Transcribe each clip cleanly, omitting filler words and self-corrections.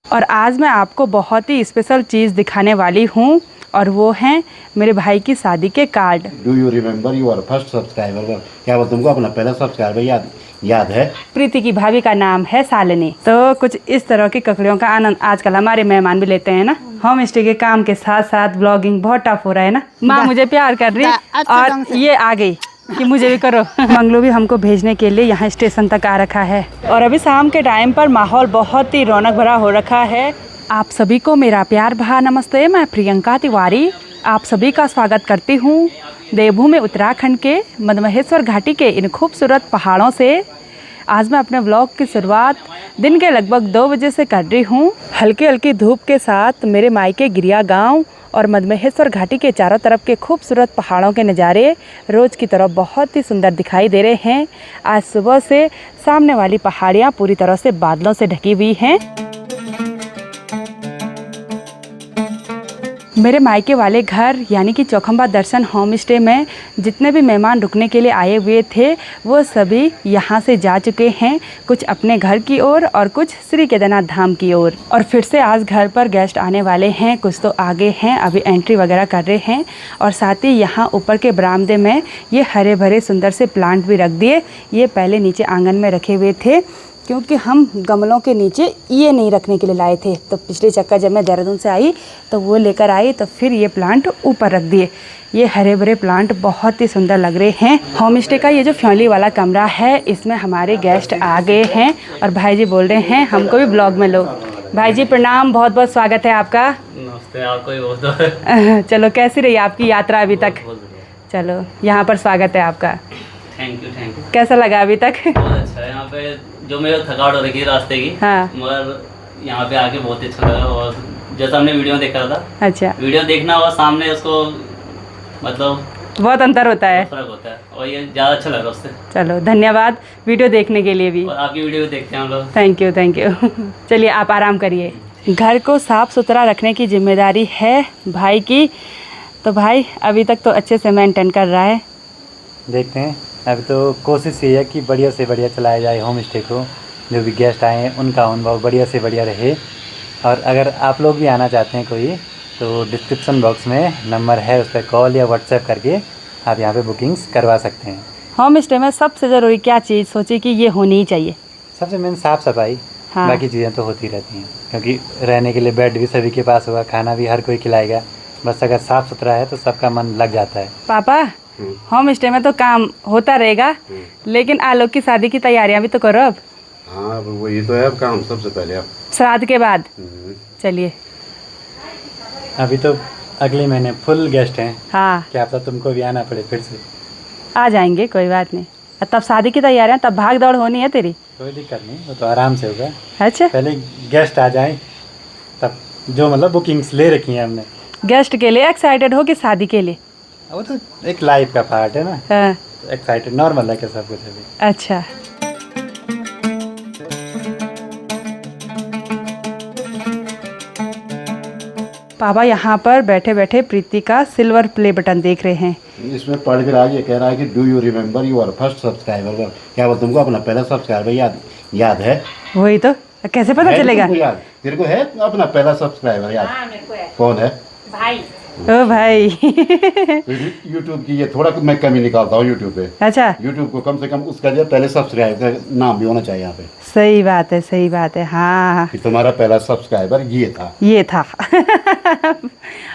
और आज मैं आपको बहुत ही स्पेशल चीज़ दिखाने वाली हूँ और वो हैं मेरे भाई की शादी के card. Do you remember your first subscriber? क्या वो तुमको अपना पहला सब्सक्राइबर याद है? प्रीति की भाभी का नाम है शालिनी। तो कुछ इस तरह की ककड़ियों का आनंद आजकल हमारे मेहमान भी लेते हैं ना। होम स्टे के काम के साथ साथ ब्लॉगिंग बहुत टफ हो रहा है ना। माँ मुझे प्यार कर रही और ये आ गई कि मुझे भी करो। मंगलू भी हमको भेजने के लिए यहाँ स्टेशन तक आ रखा है और अभी शाम के टाइम पर माहौल बहुत ही रौनक भरा हो रखा है। आप सभी को मेरा प्यार भरा नमस्ते। मैं प्रियंका तिवारी आप सभी का स्वागत करती हूँ देवभूमि उत्तराखंड के मदमहेश्वर घाटी के इन खूबसूरत पहाड़ों से। आज मैं अपने व्लॉग की शुरुआत दिन के लगभग 2 बजे से कर रही हूँ। हल्की हल्की धूप के साथ मेरे मायके गिरिया गांव और मदमहेश्वर घाटी के चारों तरफ के खूबसूरत पहाड़ों के नज़ारे रोज़ की तरह बहुत ही सुंदर दिखाई दे रहे हैं। आज सुबह से सामने वाली पहाड़ियाँ पूरी तरह से बादलों से ढकी हुई हैं। मेरे मायके वाले घर यानी कि चौखंबा दर्शन होम स्टे में जितने भी मेहमान रुकने के लिए आए हुए थे वो सभी यहाँ से जा चुके हैं, कुछ अपने घर की ओर और कुछ श्री केदारनाथ धाम की ओर। और फिर से आज घर पर गेस्ट आने वाले हैं, कुछ तो आगे हैं अभी एंट्री वगैरह कर रहे हैं। और साथ ही यहाँ ऊपर के बरामदे में ये हरे भरे सुंदर से प्लांट भी रख दिए। ये पहले नीचे आंगन में रखे हुए थे क्योंकि हम गमलों के नीचे ये नहीं रखने के लिए लाए थे। तो पिछले चक्कर जब मैं देहरादून से आई तो वो लेकर आई तो फिर ये प्लांट ऊपर रख दिए। ये हरे भरे प्लांट बहुत ही सुंदर लग रहे हैं। होम स्टे का ये जो फैमिली वाला कमरा है इसमें हमारे गेस्ट आ गए हैं और भाई जी बोल रहे हैं हमको भी ब्लॉग में लो। भाई जी प्रणाम, बहुत बहुत स्वागत है आपका। नमस्ते, आपको भी बहुत। चलो कैसी रही आपकी यात्रा अभी तक? चलो यहाँ पर स्वागत है आपका। Thank you. कैसा लगा अभी तक? बहुत अच्छा है यहाँ पे। जो मेरे थकावट हो रही थी रास्ते की, हाँ। मगर यहाँ पे आके बहुत अच्छा लगा। और जैसा हमने वीडियो देखा था, अच्छा, वीडियो देखना और सामने उसको मतलब बहुत अंतर होता है, फर्क होता है और ये ज़्यादा अच्छा लगा उससे। चलो धन्यवाद वीडियो देखने के लिए भी। और आपकी वीडियो देखते हैं हम लोग। Thank you. चलिए आप आराम करिए। घर को साफ़ सुथरा रखने की जिम्मेदारी है भाई की। तो भाई अभी तक तो अच्छे से मेंटेन कर रहा है। देखते हैं, अभी तो कोशिश ये है कि बढ़िया से बढ़िया चलाया जाए होम स्टे को। जो भी गेस्ट आए हैं उनका अनुभव बढ़िया से बढ़िया रहे। और अगर आप लोग भी आना चाहते हैं कोई तो डिस्क्रिप्शन बॉक्स में नंबर है, उस पर कॉल या व्हाट्सएप करके आप यहाँ पे बुकिंग्स करवा सकते हैं। होम स्टे में सबसे ज़रूरी क्या चीज़ सोची कि ये होनी ही चाहिए? सबसे मेन साफ़ सफाई। हाँ। बाकी चीज़ें तो होती रहती हैं क्योंकि रहने के लिए बेड भी सभी के पास होगा, खाना भी हर कोई खिलाएगा। बस अगर साफ़ सुथरा है तो सबका मन लग जाता है। पापा होम स्टे में तो काम होता रहेगा लेकिन आलोक की शादी की तैयारियां भी तो करो अब। हाँ वही तो है अब काम सबसे पहले अब श्राद्ध के बाद। चलिए अभी तो अगले महीने फुल गेस्ट हैं। हाँ क्या पता तुमको भी आना पड़े फिर से। आ जाएंगे, कोई बात नहीं। और तब शादी की तैयारियां, तब भाग दौड़ होनी है तेरी। कोई दिक्कत नहीं, वो तो आराम से होगा। अच्छा, पहले गेस्ट आ जाएं तब जो मतलब बुकिंग्स ले रखी हैं हमने। गेस्ट के लिए एक्साइटेड हो कि शादी के लिए? वो तो एक लाइफ का पार्ट है ना। हाँ। एक्साइटेड नॉर्मल है क्या सब कुछ अभी। अच्छा, पापा यहाँ पर बैठे बैठे प्रीति का सिल्वर प्ले बटन देख रहे हैं। इसमें पढ़ कर आज ये कह रहा है कि do you remember your first subscriber? क्या वो तुमको अपना पहला सब्सक्राइबर याद है? वही तो, कैसे पता चलेगा? याद तेरे को है अपना पहला सब्सक्राइबर याद? हाँ, मेरे को है। कौन है? भाई। ओ भाई। यूट्यूब की ये थोड़ा मैं कमी निकालता हूँ यूट्यूब पे। अच्छा, यूट्यूब को कम से कम उसका जो पहले सब्सक्राइबर का नाम भी होना चाहिए यहाँ पे। सही बात है, सही बात है। हाँ कि तुम्हारा पहला सब्सक्राइबर ये था।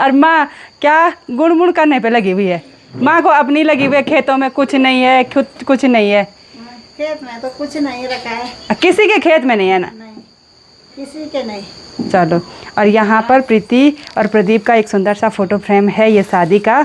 और माँ क्या गुड़ मुड़ करने पे लगी हुई है? माँ को अपनी लगी हुई है, खेतों में कुछ नहीं है, कुछ नहीं है। खेत में तो कुछ नहीं रखा है। किसी के खेत में नहीं है ना? नहीं, किसी के नहीं। चलो, और यहाँ पर प्रीति और प्रदीप का एक सुंदर सा फोटो फ्रेम है, ये शादी का।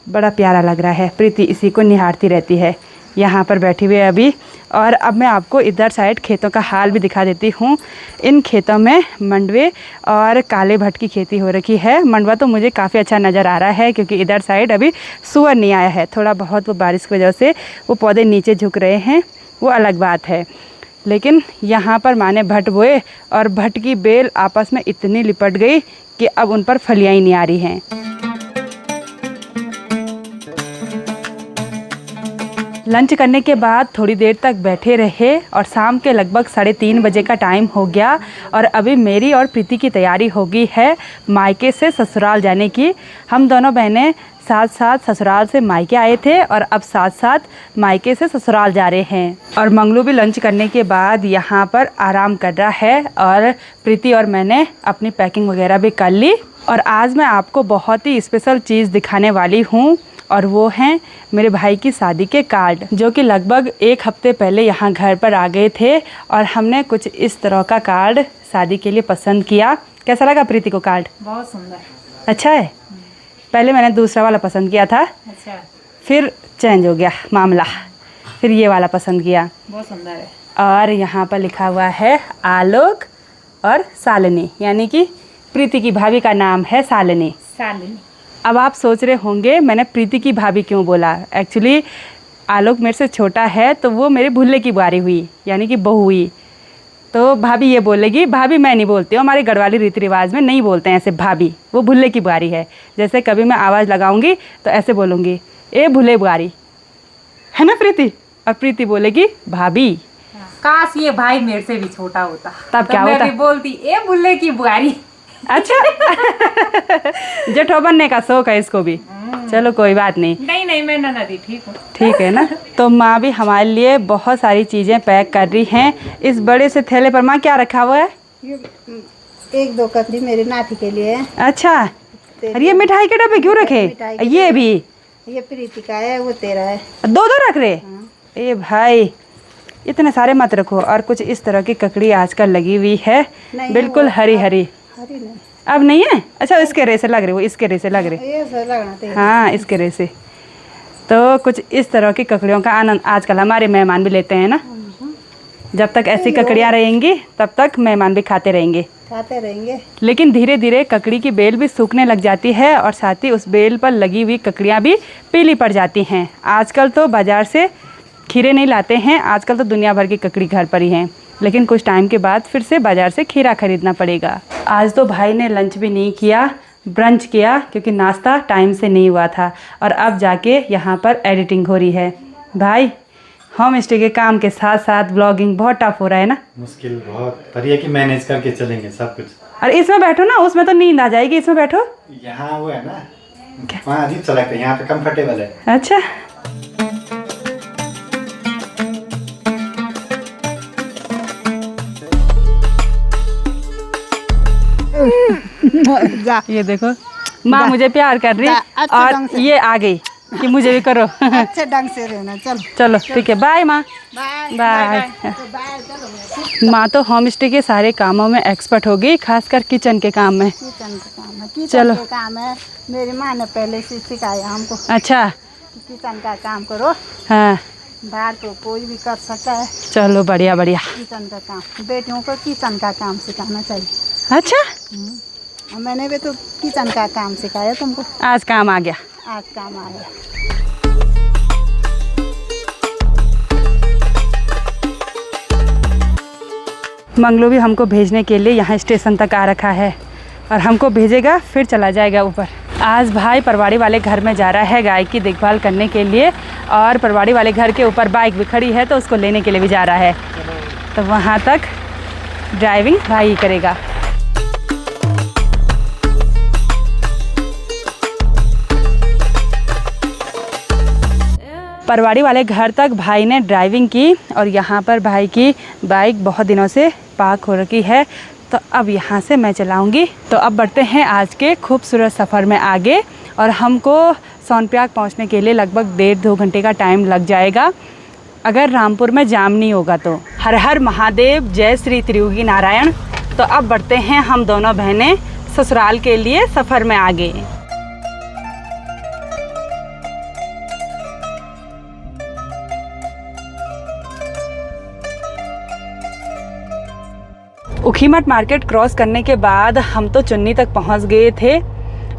बड़ा प्यारा लग रहा है। प्रीति इसी को निहारती रहती है यहाँ पर बैठी हुई है अभी। और अब मैं आपको इधर साइड खेतों का हाल भी दिखा देती हूँ। इन खेतों में मंडवे और काले भट्ट की खेती हो रखी है। मंडवा तो मुझे काफ़ी अच्छा नज़र आ रहा है क्योंकि इधर साइड अभी सूअर नहीं आया है। थोड़ा बहुत वो बारिश की वजह से वो पौधे नीचे झुक रहे हैं, वो अलग बात है। लेकिन यहाँ पर माने भट्ट बोए और भट्ट की बेल आपस में इतनी लिपट गई कि अब उन पर फलियाँ ही नहीं आ रही हैं। लंच करने के बाद थोड़ी देर तक बैठे रहे और शाम के लगभग 3:30 बजे का टाइम हो गया और अभी मेरी और प्रीति की तैयारी हो गई है मायके से ससुराल जाने की। हम दोनों बहनें साथ साथ ससुराल से मायके आए थे और अब साथ साथ मायके से ससुराल जा रहे हैं। और मंगलू भी लंच करने के बाद यहाँ पर आराम कर रहा है और प्रीति और मैंने अपनी पैकिंग वगैरह भी कर ली। और आज मैं आपको बहुत ही स्पेशल चीज़ दिखाने वाली हूँ और वो हैं मेरे भाई की शादी के कार्ड, जो कि लगभग 1 हफ्ते पहले यहाँ घर पर आ गए थे और हमने कुछ इस तरह का कार्ड शादी के लिए पसंद किया। कैसा लगा प्रीति को कार्ड? बहुत सुंदर। अच्छा है। पहले मैंने दूसरा वाला पसंद किया था, अच्छा, फिर चेंज हो गया मामला, फिर ये वाला पसंद किया। बहुत सुंदर है। और यहाँ पर लिखा हुआ है आलोक और शालिनी, यानी कि प्रीति की भाभी का नाम है शालिनी। शालिनी। अब आप सोच रहे होंगे मैंने प्रीति की भाभी क्यों बोला। एक्चुअली आलोक मेरे से छोटा है तो वो मेरे भुल्ले की बुआरी हुई, यानी कि बहू हुई। तो भाभी ये बोलेगी, भाभी मैं नहीं बोलती हूँ, हमारे गढ़वाली रीति रिवाज में नहीं बोलते हैं ऐसे भाभी, वो भुल्ले की बुआरी है। जैसे कभी मैं आवाज़ लगाऊंगी तो ऐसे बोलूँगी, ए भुल्ले बुआरी, है ना प्रीति? और प्रीति बोलेगी भाभी। काश ये भाई मेरे से भी छोटा होता तब तो क्या मैं होता? भी बोलती ए बुल्ले की बुआरी। अच्छा जेठो बनने का शौक है इसको भी। चलो कोई बात नहीं, नहीं मैं ननदी ठीक हूँ। ठीक है ना। तो माँ भी हमारे लिए बहुत सारी चीज़ें पैक कर रही हैं। इस बड़े से थैले पर माँ क्या रखा हुआ है? ये 1-2 ककड़ी मेरी नाती के लिए है। अच्छा, और ये मिठाई के डब्बे क्यों रखे? मिठाई के ये भी ये प्रीति का है, वो तेरा है। 2-2 रख रहे? ए भाई इतने सारे मत रखो। और कुछ इस तरह की ककड़ी आजकल लगी हुई है, नहीं, बिल्कुल वो हरी हरी। हरी नहीं, अब नहीं है? अच्छा इसके रेसे लग रहे, वो इसके रेसे लग रहे। ये सब लगना चाहिए। हाँ इसके रेसे। तो कुछ इस तरह की ककड़ियों का आनंद आजकल हमारे मेहमान भी लेते हैं ना। जब तक ऐसी ककड़ियाँ रहेंगी तब तक मेहमान भी खाते रहेंगे। लेकिन धीरे धीरे ककड़ी की बेल भी सूखने लग जाती है और साथ ही उस बेल पर लगी हुई ककड़ियाँ भी पीली पड़ जाती हैं। आजकल तो बाज़ार से खीरे नहीं लाते हैं, आजकल तो दुनिया भर की ककड़ी घर पर ही हैं। लेकिन कुछ टाइम के बाद फिर से बाज़ार से खीरा खरीदना पड़ेगा। आज तो भाई ने लंच भी नहीं किया, ब्रंच किया, क्योंकि नाश्ता टाइम से नहीं हुआ था। और अब जाके यहाँ पर एडिटिंग हो रही है। भाई होम स्टे के काम के साथ साथ ब्लॉगिंग बहुत टफ हो रहा है ना? मुश्किल बहुत, पर ये कि मैनेज करके चलेंगे सब कुछ। अरे इसमें बैठो ना, उसमें तो नींद आ जाएगी, इसमें बैठो। यहाँ वो है ना, वहाँ अजीब सा लगता है, यहाँ पे कंफर्टेबल है। अच्छा ये देखो माँ मुझे प्यार कर रही और ये आ गई कि मुझे भी करो। अच्छे ढंग से रहना। चलो चलो ठीक है, बाय माँ। बाय। माँ तो होम स्टे के सारे कामों में एक्सपर्ट हो गई, खासकर किचन के काम में। किचन का काम है, चलो। किचन का काम है। मेरी माँ ने पहले से सिखाया हमको। अच्छा किचन का काम करो, हाँ बाहर तो कोई भी कर सकता है। चलो बढ़िया बढ़िया। किचन का काम बेटियों को किचन का काम सिखाना चाहिए। अच्छा और मैंने भी तो किचन का काम सिखाया तुमको, आज काम आ गया। आज काम आया। मंगलू भी हमको भेजने के लिए यहाँ स्टेशन तक आ रखा है और हमको भेजेगा फिर चला जाएगा ऊपर। आज भाई परवाड़ी वाले घर में जा रहा है गाय की देखभाल करने के लिए, और परवाड़ी वाले घर के ऊपर बाइक भी खड़ी है तो उसको लेने के लिए भी जा रहा है। तो वहाँ तक ड्राइविंग भाई ही करेगा। परवाड़ी वाले घर तक भाई ने ड्राइविंग की और यहाँ पर भाई की बाइक बहुत दिनों से पार्क हो रखी है, तो अब यहाँ से मैं चलाऊँगी। तो अब बढ़ते हैं आज के खूबसूरत सफ़र में आगे, और हमको सोनप्रयाग पहुँचने के लिए लगभग 1.5-2 घंटे का टाइम लग जाएगा, अगर रामपुर में जाम नहीं होगा तो। हर हर महादेव, जय श्री त्रियोगी नारायण। तो अब बढ़ते हैं हम दोनों बहनें ससुराल के लिए सफ़र में आगे। उखीमठ मार्केट क्रॉस करने के बाद हम तो चुन्नी तक पहुंच गए थे,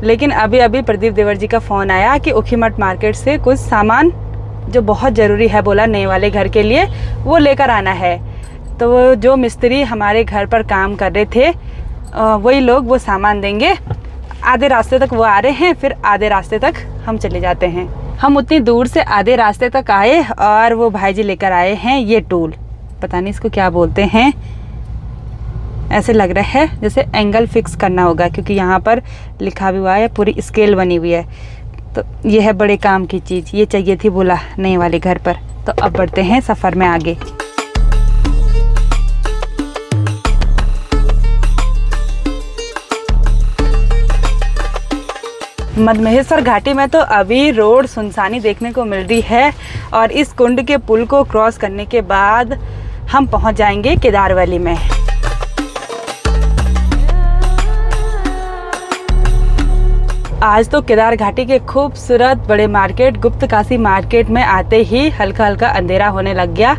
लेकिन अभी अभी प्रदीप देवर जी का फ़ोन आया कि उखीमठ मार्केट से कुछ सामान जो बहुत ज़रूरी है बोला नए वाले घर के लिए, वो लेकर आना है। तो वो जो मिस्त्री हमारे घर पर काम कर रहे थे वही लोग वो सामान देंगे। आधे रास्ते तक वो आ रहे हैं, फिर आधे रास्ते तक हम चले जाते हैं। हम उतनी दूर से आधे रास्ते तक आए और वो भाई जी लेकर आए हैं ये टूल, पता नहीं इसको क्या बोलते हैं। ऐसे लग रहा है जैसे एंगल फिक्स करना होगा, क्योंकि यहाँ पर लिखा भी हुआ है, पूरी स्केल बनी हुई है। तो ये है बड़े काम की चीज़, ये चाहिए थी बोला नए वाले घर पर। तो अब बढ़ते हैं सफ़र में आगे। मधमहेश्वर घाटी में तो अभी रोड सुनसानी देखने को मिल रही है और इस कुंड के पुल को क्रॉस करने के बाद हम पहुंच जाएंगे केदारवली में। आज तो केदार घाटी के खूबसूरत बड़े मार्केट गुप्त काशी मार्केट में आते ही हल्का हल्का अंधेरा होने लग गया,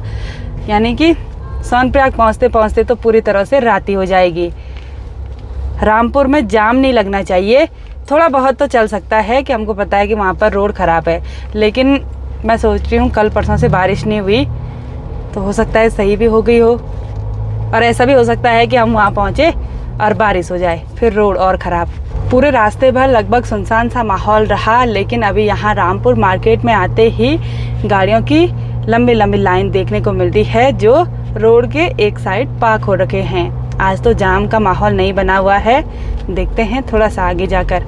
यानी कि सोनप्रयाग पहुंचते पहुंचते तो पूरी तरह से रात ही हो जाएगी। रामपुर में जाम नहीं लगना चाहिए, थोड़ा बहुत तो चल सकता है कि हमको पता है कि वहाँ पर रोड ख़राब है, लेकिन मैं सोच रही हूँ कल परसों से बारिश नहीं हुई तो हो सकता है सही भी हो गई हो, और ऐसा भी हो सकता है कि हम वहाँ पहुँचे और बारिश हो जाए, फिर रोड और ख़राब। पूरे रास्ते भर लगभग सुनसान सा माहौल रहा, लेकिन अभी यहाँ रामपुर मार्केट में आते ही गाड़ियों की लंबी लंबी लाइन देखने को मिलती है जो रोड के एक साइड पार्क हो रखे हैं। आज तो जाम का माहौल नहीं बना हुआ है, देखते हैं थोड़ा सा आगे जाकर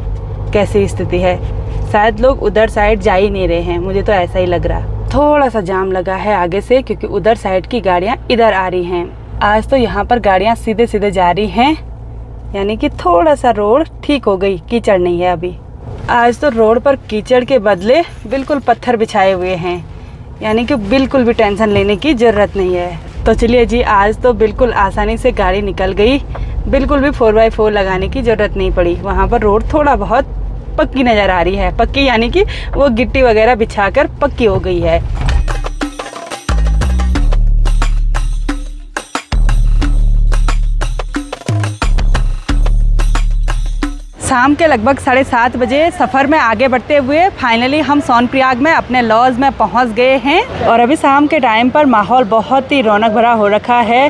कैसी स्थिति है। शायद लोग उधर साइड जा ही नहीं रहे हैं, मुझे तो ऐसा ही लग रहा। थोड़ा सा जाम लगा है आगे से, क्योंकि उधर साइड की गाड़ियाँ इधर आ रही हैं। आज तो यहाँ पर गाड़ियाँ सीधे सीधे जा रही हैं, यानी कि थोड़ा सा रोड ठीक हो गई, कीचड़ नहीं है अभी। आज तो रोड पर कीचड़ के बदले बिल्कुल पत्थर बिछाए हुए हैं, यानी कि बिल्कुल भी टेंशन लेने की ज़रूरत नहीं है। तो चलिए जी, आज तो बिल्कुल आसानी से गाड़ी निकल गई, बिल्कुल भी 4x4 लगाने की ज़रूरत नहीं पड़ी। वहाँ पर रोड थोड़ा बहुत पक्की नज़र आ रही है, पक्की यानी कि वो गिट्टी वगैरह बिछाकर पक्की हो गई है। शाम के लगभग 7:30 बजे सफ़र में आगे बढ़ते हुए फाइनली हम सोनप्रयाग में अपने लॉज में पहुंच गए हैं। और अभी शाम के टाइम पर माहौल बहुत ही रौनक भरा हो रखा है।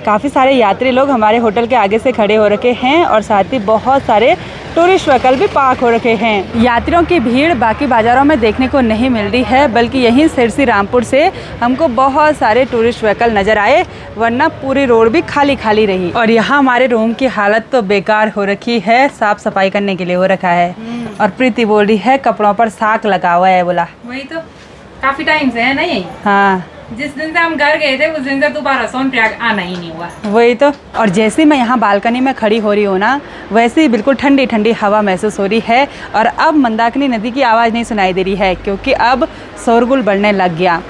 काफ़ी सारे यात्री लोग हमारे होटल के आगे से खड़े हो रखे हैं और साथ ही बहुत सारे टूरिस्ट व्हीकल भी पार्क हो रखे हैं। यात्रियों की भीड़ बाकी बाज़ारों में देखने को नहीं मिल रही है, बल्कि यहीं सिरसी रामपुर से हमको बहुत सारे टूरिस्ट व्हीकल नज़र आए, वरना पूरी रोड भी खाली खाली रही। और यहाँ हमारे रूम की हालत तो बेकार हो रखी है, साफ़ सफाई करने के लिए हो रखा है। और प्रीति बोल रही है कपड़ों पर साक लगा हुआ है, बोला वही तो काफी टाइम से है ना यही। हाँ, जिस दिन से हम घर गए थे उस दिन से दोबारा सोनप्रयाग आना ही नहीं हुआ। वही तो। और जैसे मैं यहाँ बालकनी में खड़ी हो रही हूँ ना, वैसे ही बिल्कुल ठंडी ठंडी हवा महसूस हो रही है। और अब मंदाकिनी नदी की आवाज़ नहीं सुनाई दे रही है, क्योंकि अब शोरगुल बढ़ने लग गया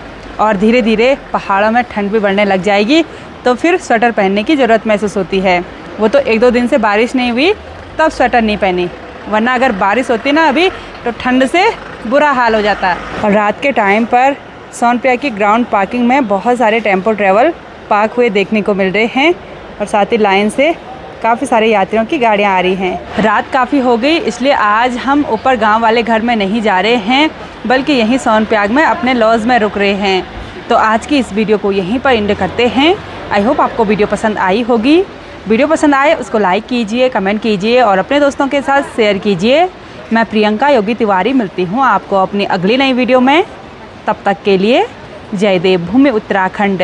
और धीरे धीरे पहाड़ों में ठंड भी बढ़ने लग जाएगी, तो फिर स्वेटर पहनने की ज़रूरत महसूस होती है। वो तो 1-2 दिन से बारिश नहीं हुई तब स्वेटर नहीं पहनी, वरना अगर बारिश होती ना अभी तो ठंड से बुरा हाल हो जाता। और रात के टाइम पर सोनप्रयाग की ग्राउंड पार्किंग में बहुत सारे टेम्पो ट्रैवल पार्क हुए देखने को मिल रहे हैं और साथ ही लाइन से काफ़ी सारे यात्रियों की गाड़ियां आ रही हैं। रात काफ़ी हो गई, इसलिए आज हम ऊपर गांव वाले घर में नहीं जा रहे हैं, बल्कि यहीं सोनप्रयाग में अपने लॉज में रुक रहे हैं। तो आज की इस वीडियो को यहीं पर एंड करते हैं। आई होप आपको वीडियो पसंद आई होगी। वीडियो पसंद आए उसको लाइक कीजिए, कमेंट कीजिए और अपने दोस्तों के साथ शेयर कीजिए। मैं प्रियंका योगी तिवारी मिलती हूँ आपको अपनी अगली नई वीडियो में। तब तक के लिए जय देवभूमि उत्तराखंड।